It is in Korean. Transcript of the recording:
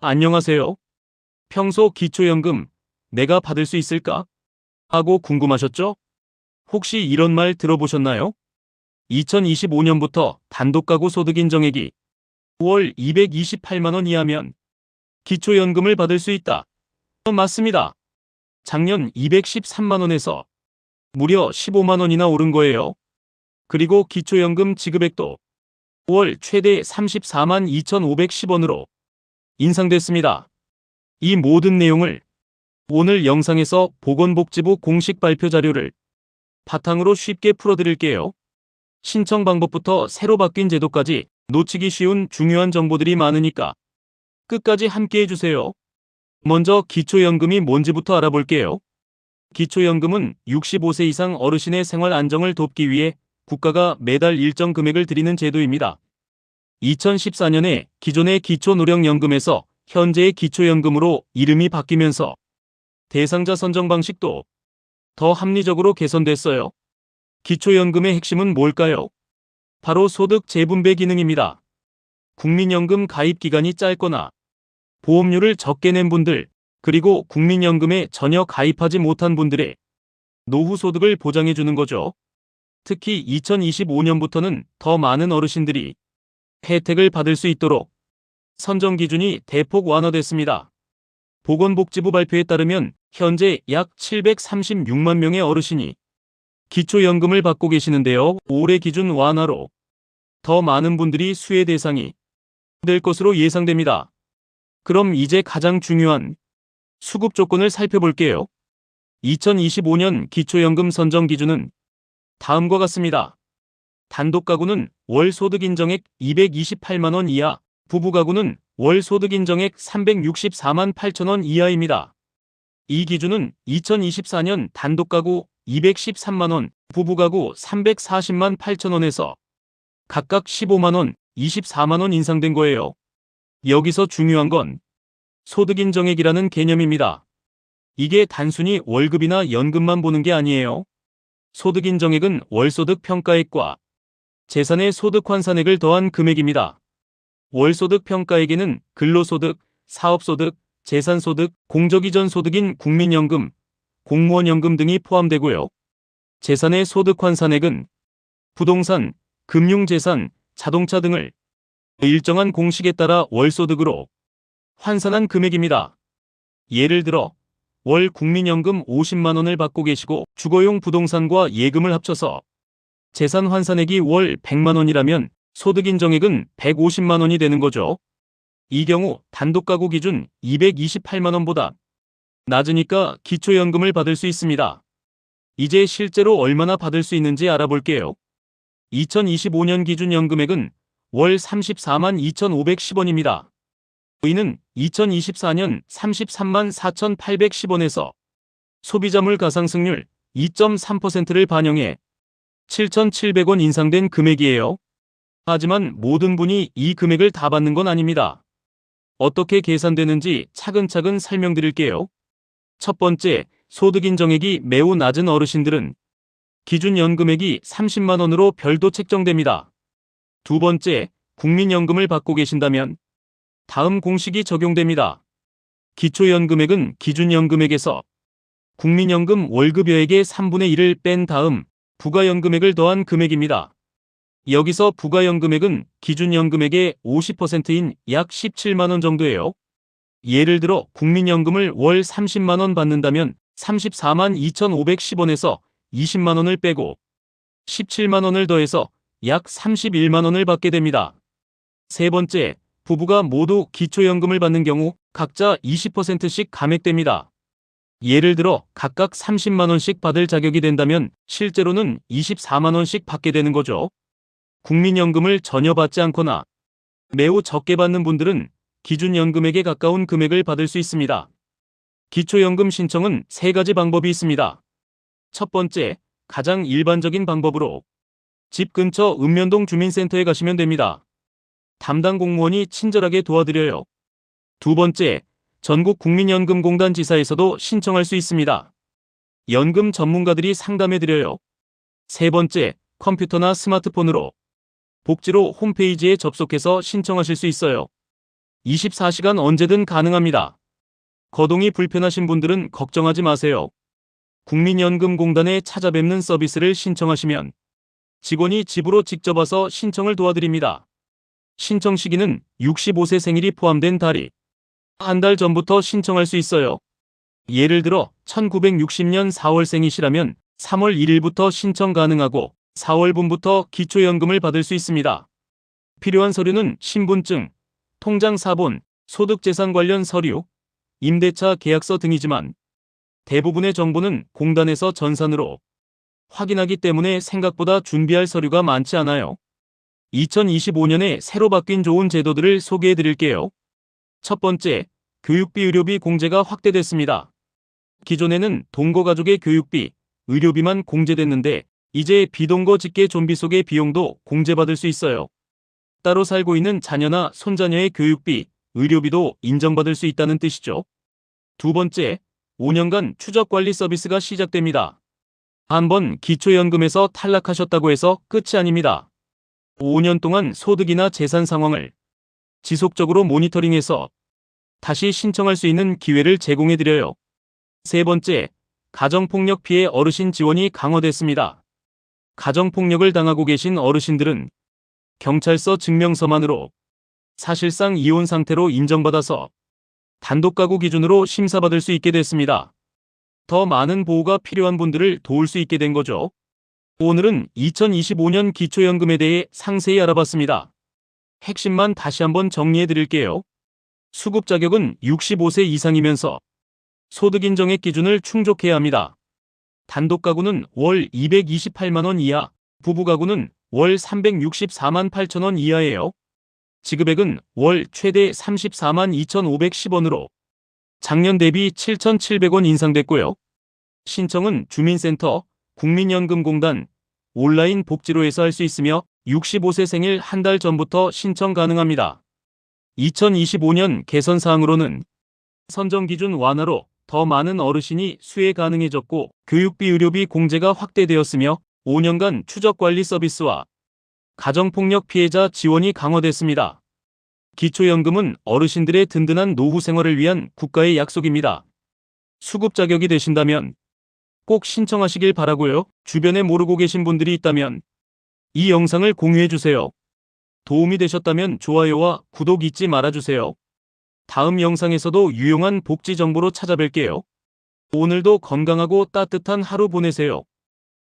안녕하세요. 평소 기초연금 내가 받을 수 있을까? 하고 궁금하셨죠? 혹시 이런 말 들어보셨나요? 2025년부터 단독가구 소득 인정액이 월 228만 원 이하면 기초연금을 받을 수 있다. 맞습니다. 작년 213만 원에서 무려 15만 원이나 오른 거예요. 그리고 기초연금 지급액도 월 최대 34만 2,510원으로 인상됐습니다. 이 모든 내용을 오늘 영상에서 보건복지부 공식 발표 자료를 바탕으로 쉽게 풀어드릴게요. 신청 방법부터 새로 바뀐 제도까지 놓치기 쉬운 중요한 정보들이 많으니까 끝까지 함께 해주세요. 먼저 기초연금이 뭔지부터 알아볼게요. 기초연금은 65세 이상 어르신의 생활 안정을 돕기 위해 국가가 매달 일정 금액을 드리는 제도입니다. 2014년에 기존의 기초노령연금에서 현재의 기초연금으로 이름이 바뀌면서 대상자 선정 방식도 더 합리적으로 개선됐어요. 기초연금의 핵심은 뭘까요? 바로 소득 재분배 기능입니다. 국민연금 가입 기간이 짧거나 보험료를 적게 낸 분들, 그리고 국민연금에 전혀 가입하지 못한 분들의 노후 소득을 보장해주는 거죠. 특히 2025년부터는 더 많은 어르신들이 혜택을 받을 수 있도록 선정 기준이 대폭 완화됐습니다. 보건복지부 발표에 따르면 현재 약 736만 명의 어르신이 기초연금을 받고 계시는데요. 올해 기준 완화로 더 많은 분들이 수혜 대상이 될 것으로 예상됩니다. 그럼 이제 가장 중요한 수급 조건을 살펴볼게요. 2025년 기초연금 선정 기준은 다음과 같습니다. 단독가구는 월 소득 인정액 228만 원 이하, 부부가구는 월 소득 인정액 364만 8천 원 이하입니다. 이 기준은 2024년 단독가구 213만 원, 부부가구 340만 8천 원에서 각각 15만 원, 24만 원 인상된 거예요. 여기서 중요한 건 소득 인정액이라는 개념입니다. 이게 단순히 월급이나 연금만 보는 게 아니에요. 소득 인정액은 월소득 평가액과 재산의 소득 환산액을 더한 금액입니다. 월소득 평가액에는 근로소득, 사업소득, 재산소득, 공적이전 소득인 국민연금, 공무원연금 등이 포함되고요. 재산의 소득 환산액은 부동산, 금융재산, 자동차 등을 일정한 공식에 따라 월소득으로 환산한 금액입니다. 예를 들어 월 국민연금 50만 원을 받고 계시고 주거용 부동산과 예금을 합쳐서 재산 환산액이 월 100만 원이라면 소득 인정액은 150만 원이 되는 거죠. 이 경우 단독가구 기준 228만 원보다 낮으니까 기초연금을 받을 수 있습니다. 이제 실제로 얼마나 받을 수 있는지 알아볼게요. 2025년 기준 연금액은 월 34만 2,510원입니다. 이는 2024년 33만 4,810원에서 소비자물 가상승률 2.3%를 반영해 7,700원 인상된 금액이에요. 하지만 모든 분이 이 금액을 다 받는 건 아닙니다. 어떻게 계산되는지 차근차근 설명드릴게요. 첫 번째, 소득 인정액이 매우 낮은 어르신들은 기준 연금액이 30만 원으로 별도 책정됩니다. 두 번째, 국민연금을 받고 계신다면 다음 공식이 적용됩니다. 기초연금액은 기준연금액에서 국민연금 월급여액의 3분의 1을 뺀 다음 부가연금액을 더한 금액입니다. 여기서 부가연금액은 기준연금액의 50%인 약 17만 원 정도예요. 예를 들어 국민연금을 월 30만 원 받는다면 34만 2,510원에서 20만 원을 빼고 17만 원을 더해서 약 31만 원을 받게 됩니다. 세 번째, 부부가 모두 기초연금을 받는 경우 각자 20%씩 감액됩니다. 예를 들어 각각 30만 원씩 받을 자격이 된다면 실제로는 24만 원씩 받게 되는 거죠. 국민연금을 전혀 받지 않거나 매우 적게 받는 분들은 기준연금액에 가까운 금액을 받을 수 있습니다. 기초연금 신청은 세 가지 방법이 있습니다. 첫 번째, 가장 일반적인 방법으로 집 근처 읍면동 주민센터에 가시면 됩니다. 담당 공무원이 친절하게 도와드려요. 두 번째, 전국 국민연금공단 지사에서도 신청할 수 있습니다. 연금 전문가들이 상담해드려요. 세 번째, 컴퓨터나 스마트폰으로 복지로 홈페이지에 접속해서 신청하실 수 있어요. 24시간 언제든 가능합니다. 거동이 불편하신 분들은 걱정하지 마세요. 국민연금공단에 찾아뵙는 서비스를 신청하시면 직원이 집으로 직접 와서 신청을 도와드립니다. 신청 시기는 65세 생일이 포함된 달이 한 달 전부터 신청할 수 있어요. 예를 들어 1960년 4월생이시라면 3월 1일부터 신청 가능하고 4월분부터 기초연금을 받을 수 있습니다. 필요한 서류는 신분증, 통장 사본, 소득재산 관련 서류, 임대차 계약서 등이지만 대부분의 정보는 공단에서 전산으로 확인하기 때문에 생각보다 준비할 서류가 많지 않아요. 2025년에 새로 바뀐 좋은 제도들을 소개해 드릴게요. 첫 번째, 교육비 의료비 공제가 확대됐습니다. 기존에는 동거 가족의 교육비, 의료비만 공제됐는데 이제 비동거 직계 좀비 속의 비용도 공제받을 수 있어요. 따로 살고 있는 자녀나 손자녀의 교육비, 의료비도 인정받을 수 있다는 뜻이죠. 두 번째, 5년간 추적관리 서비스가 시작됩니다. 한번 기초연금에서 탈락하셨다고 해서 끝이 아닙니다. 5년 동안 소득이나 재산 상황을 지속적으로 모니터링해서 다시 신청할 수 있는 기회를 제공해드려요. 세 번째, 가정폭력 피해 어르신 지원이 강화됐습니다. 가정폭력을 당하고 계신 어르신들은 경찰서 증명서만으로 사실상 이혼 상태로 인정받아서 단독가구 기준으로 심사받을 수 있게 됐습니다. 더 많은 보호가 필요한 분들을 도울 수 있게 된 거죠. 오늘은 2025년 기초연금에 대해 상세히 알아봤습니다. 핵심만 다시 한번 정리해 드릴게요. 수급 자격은 65세 이상이면서 소득 인정액 기준을 충족해야 합니다. 단독 가구는 월 228만 원 이하, 부부 가구는 월 364만 8천 원 이하예요. 지급액은 월 최대 34만 2,510원으로 작년 대비 7,700원 인상됐고요. 신청은 주민센터, 국민연금공단, 온라인 복지로에서 할 수 있으며 65세 생일 한 달 전부터 신청 가능합니다. 2025년 개선사항으로는 선정기준 완화로 더 많은 어르신이 수혜 가능해졌고 교육비 의료비 공제가 확대되었으며 5년간 추적관리 서비스와 가정폭력 피해자 지원이 강화됐습니다. 기초연금은 어르신들의 든든한 노후 생활을 위한 국가의 약속입니다. 수급 자격이 되신다면 꼭 신청하시길 바라고요. 주변에 모르고 계신 분들이 있다면 이 영상을 공유해주세요. 도움이 되셨다면 좋아요와 구독 잊지 말아주세요. 다음 영상에서도 유용한 복지 정보로 찾아뵐게요. 오늘도 건강하고 따뜻한 하루 보내세요.